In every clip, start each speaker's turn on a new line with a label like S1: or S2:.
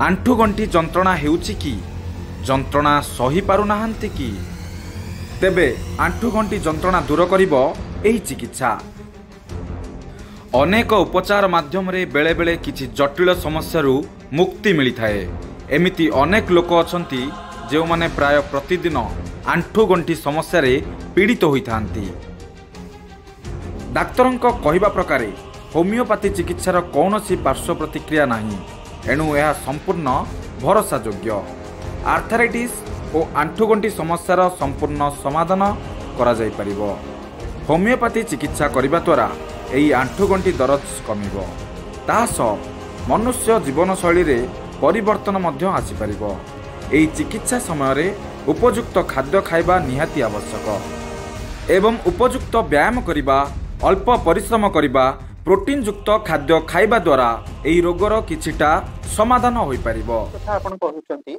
S1: आंठुगंठी जंत्रणा हेउची कि जंत्रणा सही पारु नाहांती कि तेबे आंठुगंठी जंत्रणा दूर करिबो एही चिकित्सा। अनेक उपचार माध्यम रे बेले बेले किछि जटिल समस्यारू मुक्ति मिली थाए। एमिति अनेक लोक अछंती जे माने प्राय प्रतिदिन आंठुगंठी समस्या रे पीड़ित होई थांती। डाक्तरंक कहिबा प्रकारे होमियोपैथी चिकित्सार कौनसी पार्श्व प्रतिक्रिया नाही, एणु यह संपूर्ण भरोसा योग्य। आर्थराइटिस और आंठुगंठी समस्यार संपूर्ण समाधान करा जाय परिबो। होमियोपैथी चिकित्सा करिबा द्वारा एही आंठुगंठी दरज कमिबो। तासह मनुष्य जीवनशैली रे परिवर्तन मध्य आसी परिबो। एही चिकित्सा समय रे उपयुक्त खाद्य खाइबा निहाती आवश्यक एवं उपयुक्त व्यायाम करिबा, अल्प परिश्रम करिबा, प्रोटीन युक्त खाद्य खाइबा द्वारा एही रोगर किछिटा समाधान होई परिबो।
S2: कथा आपण कहउचंती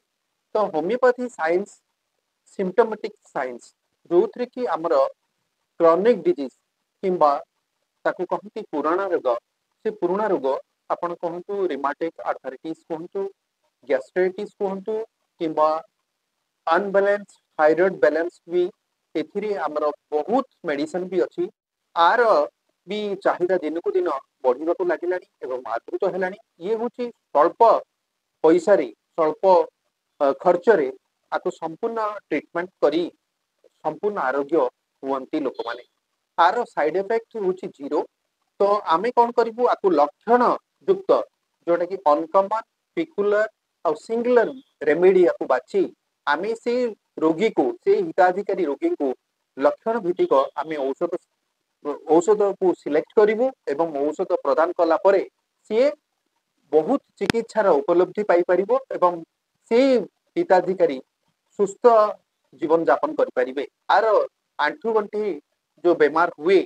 S2: तो होमियोपैथी साइंस सिम्पटोमेटिक साइंस जोथरे कि हमर क्रॉनिक डिजीज किंबा ताकू कहती पुराना रोग, से पुराना रोग आपण कहतु रिमाटिक आर्थराइटिस कहतु, गैस्ट्राइटिस कहतु किंबा अनबैलेंस थायराइड बैलेंस भी एथिरे हमर बहुत मेडिसिन भी अछि। आर भी चाहिदा दिन को दिन बढ़िबा को लागिलानी एवं आदृत हेलानी। ये होची स्वल्प पैसा रे स्वल्प खर्च रे आको संपूर्ण ट्रीटमेंट करी संपूर्ण आरोग्य हुअंती लोक माने। आर साइड इफेक्ट होची जीरो। तो आमे कोन करिवु आको लक्षण युक्त जोटा कि अनकॉमन पिकुलर और सिंगुलर रेमेडी आको बाची आमे से रोगी को से हिताधिकारी रोगी को लक्षण भित्तिक आमे औषध को सिलेक्ट करिवु एवं औषध प्रदान कला परे सी बहुत चिकित्सार उपलब्धि पाई परिबो एवं से हिताधिकारी सुस्थ जीवन यापन करि परिबे। आर आंठुगंठी जो बीमार हुए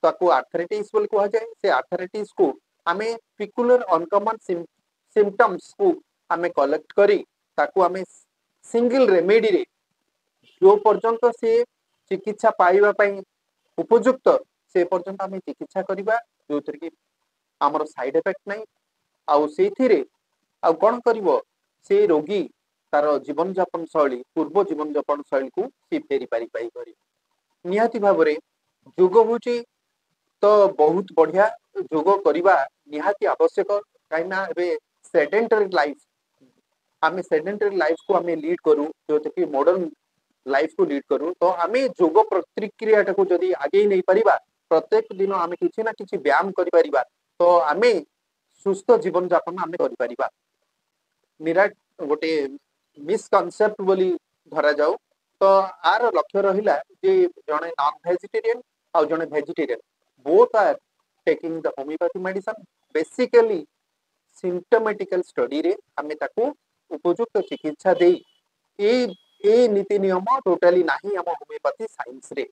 S2: ताको आर्थराइटिस बोल कहा जाए। से आर्थराइटिस को आमे पिकुलर अनकॉमन सिम्पटम्स को आमे कलेक्ट करी ताको आमे सिंगल रेमेडी रे जो पर्यंत से चिकित्सा पाइबा पई उपयुक्त से पर्यंत आमे चिकित्सा करिबा जोथरे कि हमर साइड इफेक्ट नै। आउ सेथिरे आउ कोन करिवो से रोगी तार जीवन यापन शैली पूर्व जीवन यापन शैली को सी फेरी पाई करी निहाती भाबरे योग होची तो बहुत बढ़िया। योग करिबा निहाती आवश्यक काइना एबे सेडेंटरी लाइफ आमे सेडेंटरी लाइफ को आमे लीड करू जोते कि मॉडर्न लाइफ को लीड करू। तो आमे योग प्रतिक्रिया को जदी आगे नहीं परिबा प्रत्येक दिन आमे किछि ना किछि व्यायाम करि परिबा तो आमे सुस्थ जीवन यापन आमे करि परिबा। निराट गोटे मिसकनसेप्ट बोली धरा जाऊ। तो आर लक्ष्य रहिला जे जने नॉन वेजिटेरियन और जने vegetarian both are taking the homeopathy medicine basically symptomatical study रे आमे ताकू उपयुक्त चिकित्सा देई ए नीति नियम टोटली नाही हम होमियोपैथी साइंस रे।